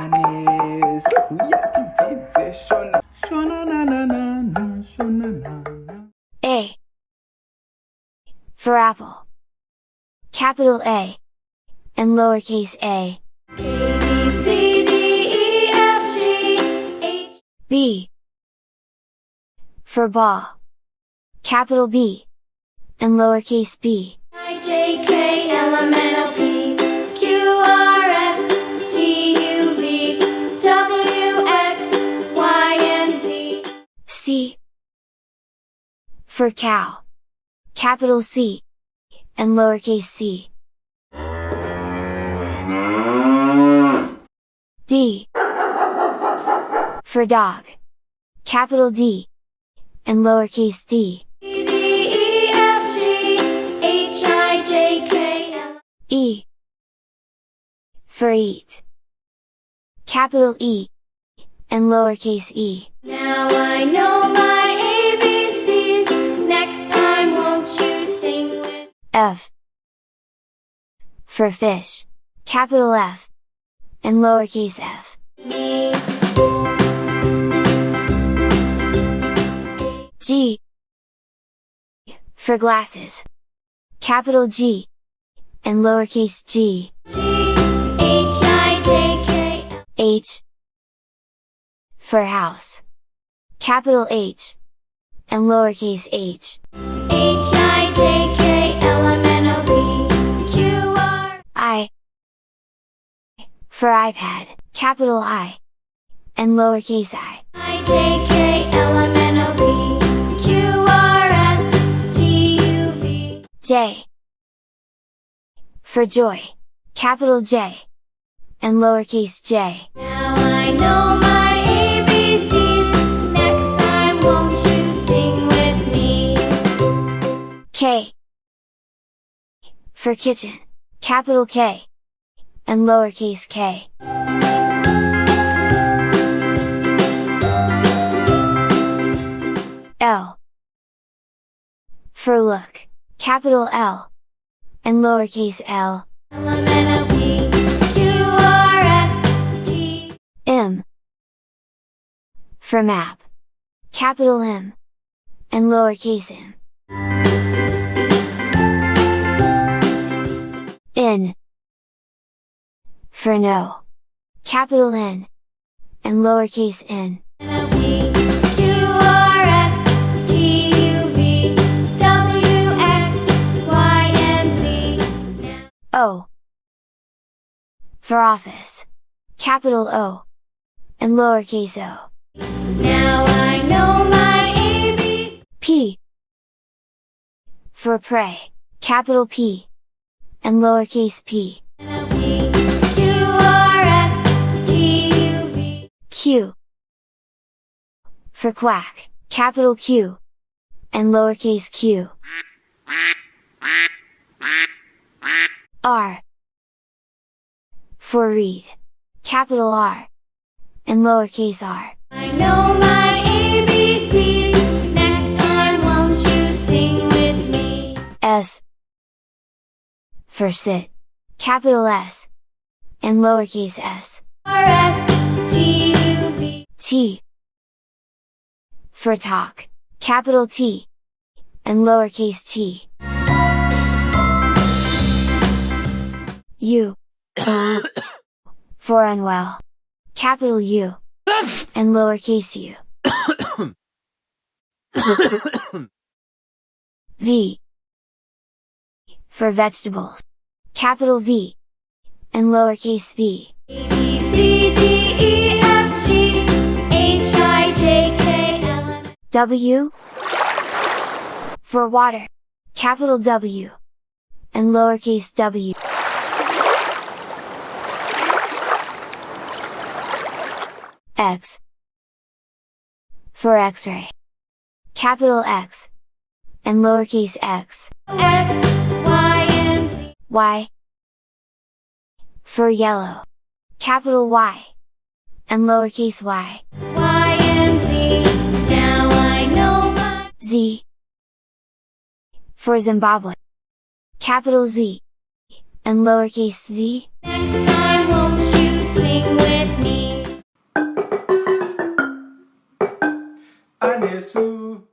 Johannes. ShonaNana, ShonaNana. A. For apple. Capital A. And lowercase a. ABCDEFGH. B. For ball. Capital B. And lowercase b. IJKLMNOPQRSTUVWXYNZ. C. For cow. Capital C. And lowercase c. D. For dog. Capital D. And lowercase d. E. For eat. Capital E. And lowercase e. Now I know my ABCs, next time won't you sing with F. For fish. Capital F. And lowercase f. me? G. For glasses. Capital G. And lowercase g. GHIJKL. H. For house. Capital H. And lowercase h. HIJKLMNOPQR. I. For iPad. Capital I. And lowercase I. IJKLMNOPQRSTUV. J. For joy. Capital J. And lowercase j. Now I know my ABCs, next time won't you sing with me? K. For kitchen. Capital K. And lowercase k. L. For look. Capital L. And lowercase l. LMNOPQRST. M. For map. Capital M. And lowercase m. N. For no. Capital N. And lowercase n. O. For office. Capital O. And lowercase o. Now I know my ABCs. P. For pray. Capital P. And lowercase p. Q. For quack. Capital Q. And lowercase q. R. For read. Capital R. And lowercase r. I know my ABCs, next time won't you sing with me? S. For sit. Capital S. And lowercase s. RSTUV. T. For talk. Capital T. And lowercase t. U. For unwell. Capital U. And lowercase u. V. For vegetables. Capital V. And lowercase v. ABCDEFGHIJKL. W. For water. Capital W. And lowercase w. X. For X-ray. Capital X. And lowercase x. X, Y, and Z. Y. For yellow. Capital Y. And lowercase y. Y, and Z. Now I know my Z. For Zimbabwe. Capital Z. And lowercase z. next time won't you sing with me? Anesu.